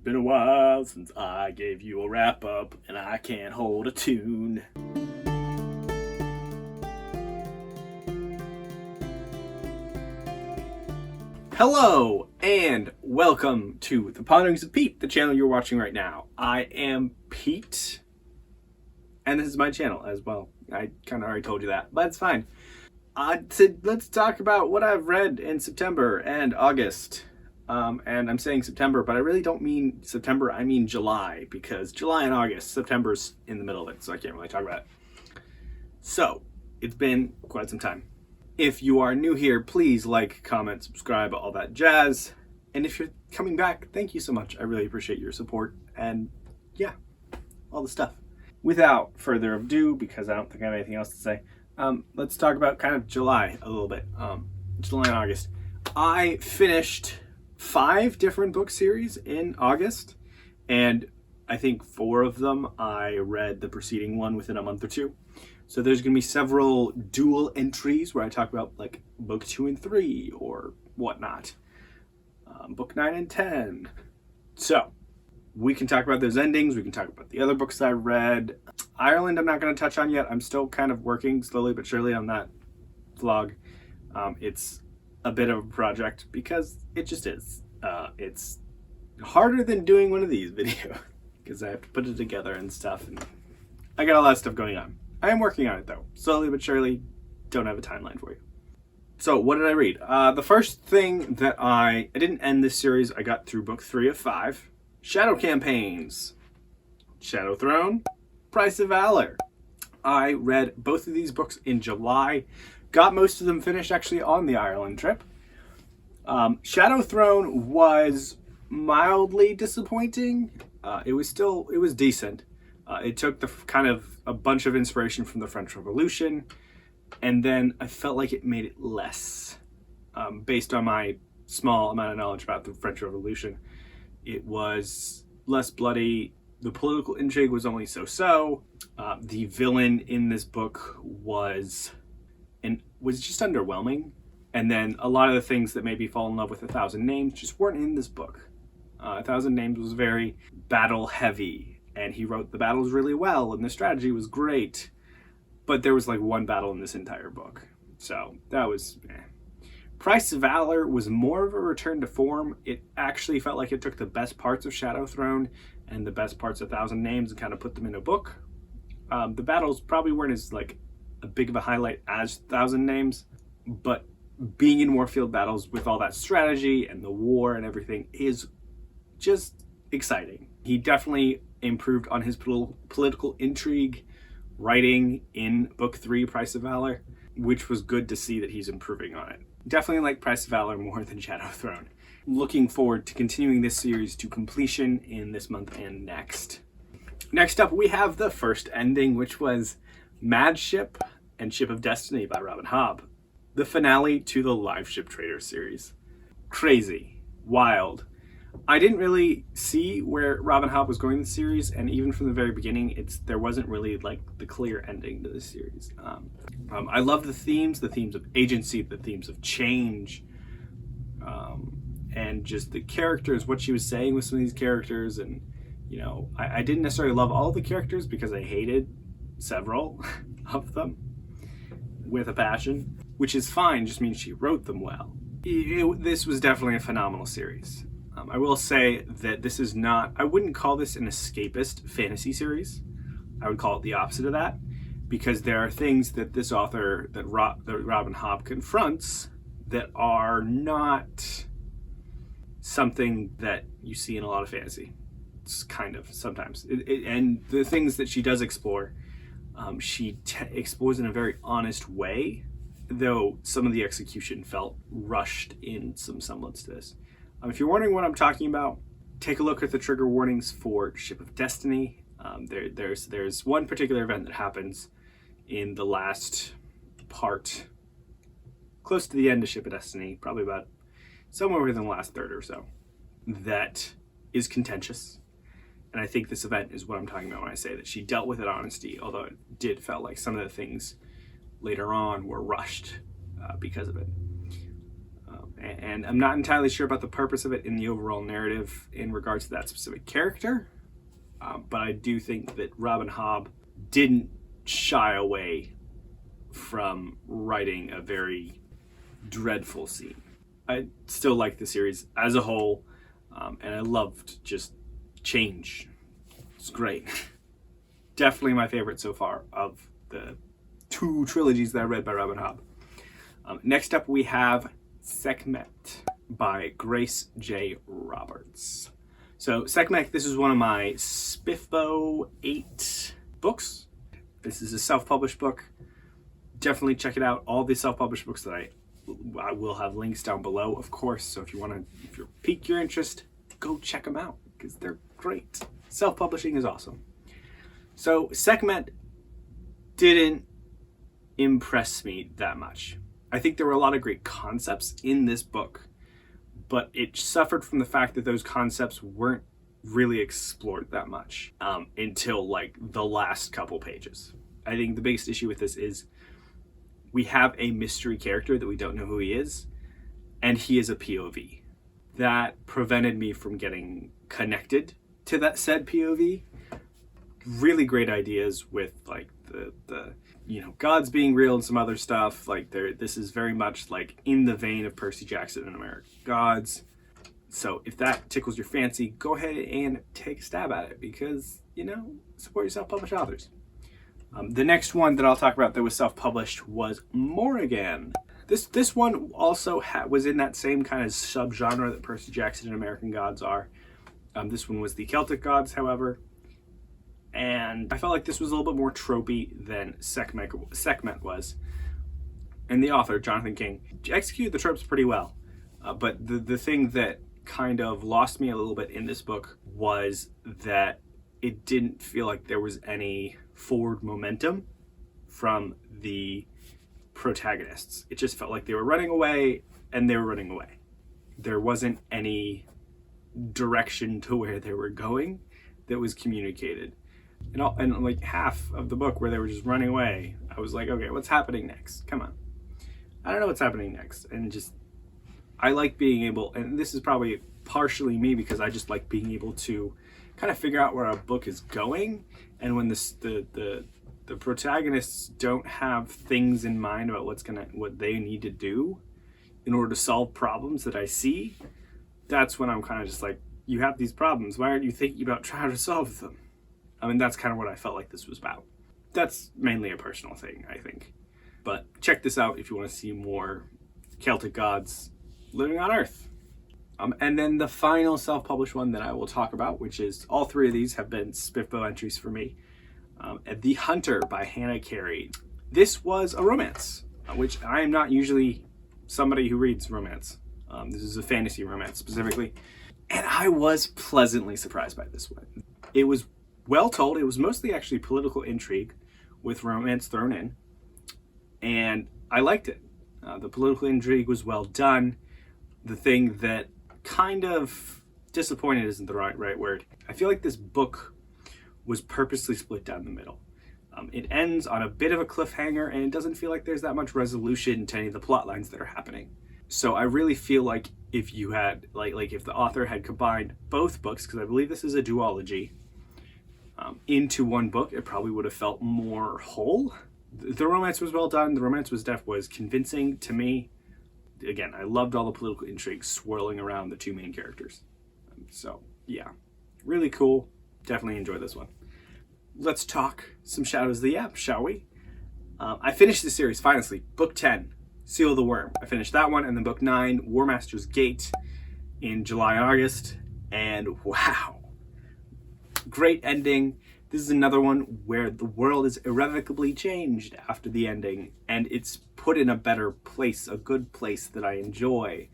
Been a while since I gave you a wrap up, and I can't hold a tune. Hello, and welcome to the Ponderings of Pete, the channel you're watching right now. I am Pete, and this is my channel as well. I kind of already told you that, but it's fine. Let's talk about what I've read in September and August. And I'm saying September, but I really don't mean September, I mean July, because July and August, September's in the middle of it, so I can't really talk about it. So, it's been quite some time. If you are new here, please like, comment, subscribe, all that jazz. And if you're coming back, thank you so much. I really appreciate your support, and yeah, all the stuff. Without further ado, because I don't think I have anything else to say, let's talk about kind of July a little bit. July and August. I finished 5 different book series in August, and I think 4 of them I read the preceding one within a month or 2. So there's going to be several dual entries where I talk about like book 2 and 3 or whatnot. Book 9 and 10. So we can talk about those endings. We can talk about the other books I read. Ireland I'm not going to touch on yet. I'm still kind of working slowly but surely on that vlog. It's a bit of a project because it just is. It's harder than doing one of these videos because I have to put it together and stuff, and I got a lot of stuff going on. I am working on it though, slowly but surely. Don't have a timeline for you. So what did I read? The first thing that I didn't end this series. I got through book 3 of 5. Shadow Campaigns, Shadow Throne, Price of Valor. I read both of these books in July. Got most of them finished actually on the Ireland trip. Shadow Throne was mildly disappointing. It was decent. It took kind of a bunch of inspiration from the French Revolution, and then I felt like it made it less. Based on my small amount of knowledge about the French Revolution, it was less bloody. The political intrigue was only so-so. The villain in this book was just underwhelming. And then a lot of the things that made me fall in love with 1,000 Names just weren't in this book. 1,000 Names was very battle heavy, and he wrote the battles really well, and the strategy was great. But there was like one battle in this entire book. So that was Price of Valor was more of a return to form. It actually felt like it took the best parts of Shadow Throne and the best parts of 1,000 Names and kind of put them in a book. The battles probably weren't as like a big of a highlight as 1,000 Names, but being in Warfield battles with all that strategy and the war and everything is just exciting. He definitely improved on his political intrigue writing in book 3, Price of Valor, which was good to see that he's improving on it. Definitely like Price of Valor more than Shadow Throne. Looking forward to continuing this series to completion in this month and next. Next up, we have the first ending, which was Mad Ship and Ship of Destiny by Robin Hobb. The finale to the Live Ship Trader series. Crazy. Wild. I didn't really see where Robin Hobb was going in the series, and even from the very beginning, there wasn't really like the clear ending to this series. I love the themes of agency, the themes of change, and just the characters, what she was saying with some of these characters. And you know, I didn't necessarily love all the characters because I hated several of them with a passion, which is fine, just means she wrote them well. This was definitely a phenomenal series. I will say that this is not, I wouldn't call this an escapist fantasy series. I would call it the opposite of that, because there are things that this author, that Robin Hobb confronts, that are not something that you see in a lot of fantasy. It's kind of, sometimes. And the things that she does explore, she explores in a very honest way, though some of the execution felt rushed in some semblance to this. If you're wondering what I'm talking about, take a look at the trigger warnings for Ship of Destiny. There's one particular event that happens in the last part, close to the end of Ship of Destiny, probably about somewhere within the last third or so, that is contentious. And I think this event is what I'm talking about when I say that she dealt with it honesty, although it did felt like some of the things later on were rushed because of it. And I'm not entirely sure about the purpose of it in the overall narrative in regards to that specific character. But I do think that Robin Hobb didn't shy away from writing a very dreadful scene. I still like the series as a whole, and I loved just change. It's great. Definitely my favorite so far of the 2 trilogies that I read by Robin Hobb. Next up we have Sekhmet by Grace J. Roberts. So Sekhmet, this is one of my Spiffbo 8 books. This is a self-published book. Definitely check it out. All the self-published books that I will have links down below, of course. So if you pique your interest, go check them out because they're great. Self-publishing is awesome. So Sekhmet didn't impress me that much. I think there were a lot of great concepts in this book, but it suffered from the fact that those concepts weren't really explored that much until like the last couple pages. I think the biggest issue with this is we have a mystery character that we don't know who he is, and he is a POV. That prevented me from getting connected to that said POV. Really great ideas with like the gods being real and some other stuff. Like this is very much like in the vein of Percy Jackson and American Gods. So if that tickles your fancy, go ahead and take a stab at it because, support your self-published authors. The next one that I'll talk about that was self-published was Morrigan. This one also was in that same kind of subgenre that Percy Jackson and American Gods are. This one was the Celtic gods, however. And I felt like this was a little bit more tropey than Sekhmet was. And the author, Jonathan King, executed the tropes pretty well. But the thing that kind of lost me a little bit in this book was that it didn't feel like there was any forward momentum from the protagonists. It just felt like they were running away and they were running away. There wasn't any direction to where they were going that was communicated. And like half of the book where they were just running away, I was like, okay, what's happening next? Come on. I don't know what's happening next. And just, I like being able, and this is probably partially me because I just like being able to kind of figure out where a book is going. And when the protagonists don't have things in mind about what they need to do in order to solve problems that I see, that's when I'm kind of just like, you have these problems. Why aren't you thinking about trying to solve them? I mean, that's kind of what I felt like this was about. That's mainly a personal thing, I think. But check this out if you want to see more Celtic gods living on Earth. And then the final self-published one that I will talk about, which is all 3 of these have been Spiffbo entries for me. The Hunter by Hannah Carey. This was a romance, which I am not usually somebody who reads romance. This is a fantasy romance specifically. And I was pleasantly surprised by this one. It was well told. It was mostly actually political intrigue with romance thrown in. And I liked it. The political intrigue was well done. The thing that kind of disappointed isn't the right word. I feel like this book was purposely split down the middle. It ends on a bit of a cliffhanger and it doesn't feel like there's that much resolution to any of the plot lines that are happening. So I really feel like if you had, like if the author had combined both books, because I believe this is a duology, into one book, it probably would have felt more whole. The romance was well done. The romance was convincing to me. Again, I loved all the political intrigue swirling around the 2 main characters. So yeah, really cool. Definitely enjoyed this one. Let's talk some Shadows of the App, shall we? I finished the series finally. Book 10, Seal of the Worm. I finished that one, and then Book 9, War Master's Gate, in July and August. And wow, great ending. This is another one where the world is irrevocably changed after the ending, and it's put in a better place, a good place that I enjoy.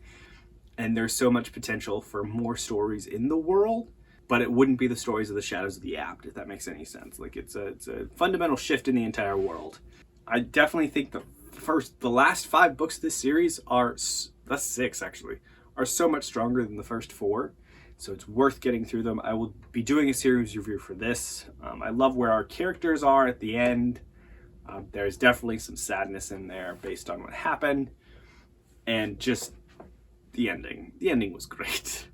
And there's so much potential for more stories in the world, but it wouldn't be the stories of the Shadows of the Apt, if that makes any sense. Like it's a fundamental shift in the entire world. I definitely think the last 5 books of this series that's 6 actually, are so much stronger than the first 4. So it's worth getting through them. I will be doing a series review for this. I love where our characters are at the end. There's definitely some sadness in there based on what happened. And just the ending. The ending was great.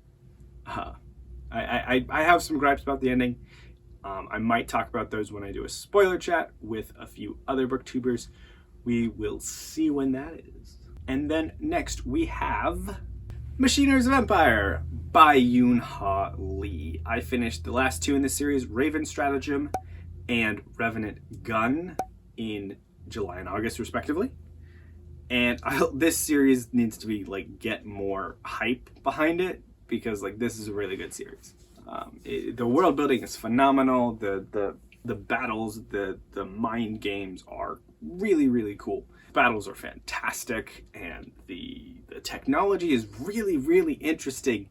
I have some gripes about the ending. I might talk about those when I do a spoiler chat with a few other booktubers. We will see when that is. And then next we have Machiners of Empire by Yoon-Ha Lee. I finished the last two in the series, Raven Stratagem and Revenant Gun, in July and August respectively. And this series needs to be like get more hype behind it, because like this is a really good series. The world building is phenomenal. The battles, the mind games are really cool. Battles are fantastic, and the technology is really interesting.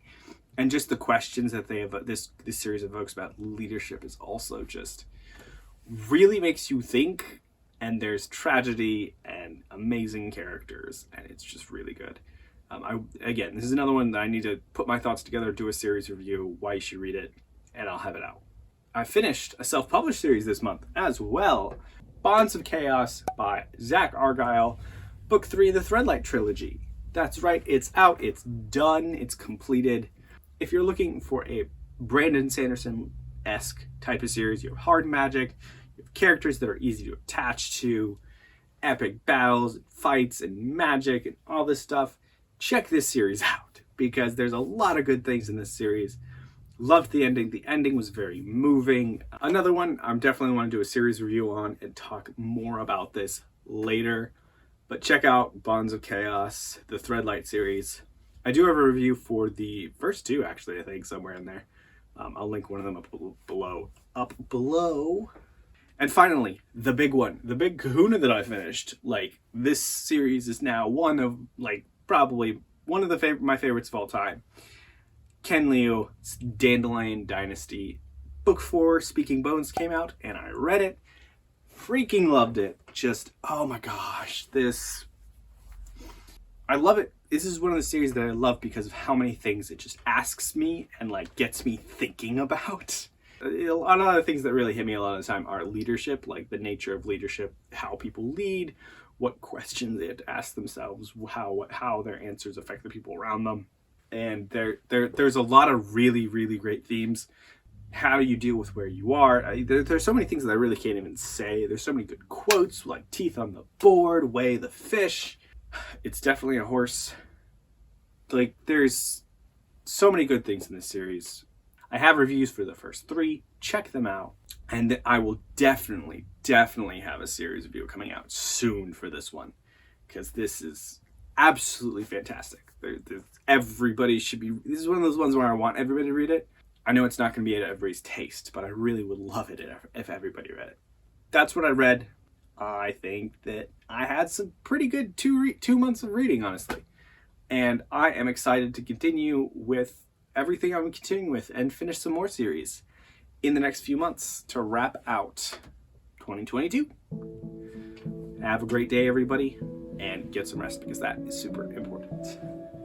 And just the questions that they have, this series evokes about leadership is also just really makes you think. And there's tragedy and amazing characters, and it's just really good. Again, this is another one that I need to put my thoughts together, do a series review, why you should read it, and I'll have it out. I finished a self-published series this month as well. Bonds of Chaos by Zach Argyle, Book 3, the Threadlight Trilogy. That's right, it's out, it's done, it's completed. If you're looking for a Brandon Sanderson-esque type of series, you have hard magic, you have characters that are easy to attach to, epic battles, fights, and magic, and all this stuff, check this series out, because there's a lot of good things in this series. Loved the ending. The ending was very moving. Another one I'm definitely want to do a series review on and talk more about this later. But check out Bonds of Chaos, the Threadlight series. I do have a review for the first two, actually, I think, somewhere in there. I'll link one of them up below. And finally, the big one, the big kahuna that I finished. Like, this series is now one of, like, probably one of my favorites of all time. Ken Liu's Dandelion Dynasty. Book 4, Speaking Bones, came out, and I read it. Freaking loved it. Just, oh my gosh, I love it. This is one of the series that I love because of how many things it just asks me and like gets me thinking about. A lot of the things that really hit me a lot of the time are leadership, like the nature of leadership, how people lead, what questions they have to ask themselves, how their answers affect the people around them. And there's a lot of really great themes. How do you deal with where you are? There's so many things that I really can't even say. There's so many good quotes, like teeth on the board, weigh the fish. It's definitely a horse. Like, there's so many good things in this series. I have reviews for the first 3. Check them out. And I will definitely have a series review coming out soon for this one, because this is absolutely fantastic. Everybody should be. This is one of those ones where I want everybody to read it. I know it's not going to be at everybody's taste, but I really would love it if everybody read it. That's what I read. I think that I had some pretty good 2 months of reading, honestly. And I am excited to continue with everything I'm continuing with and finish some more series in the next few months to wrap out 2022. Have a great day, everybody, and get some rest, because that is super important.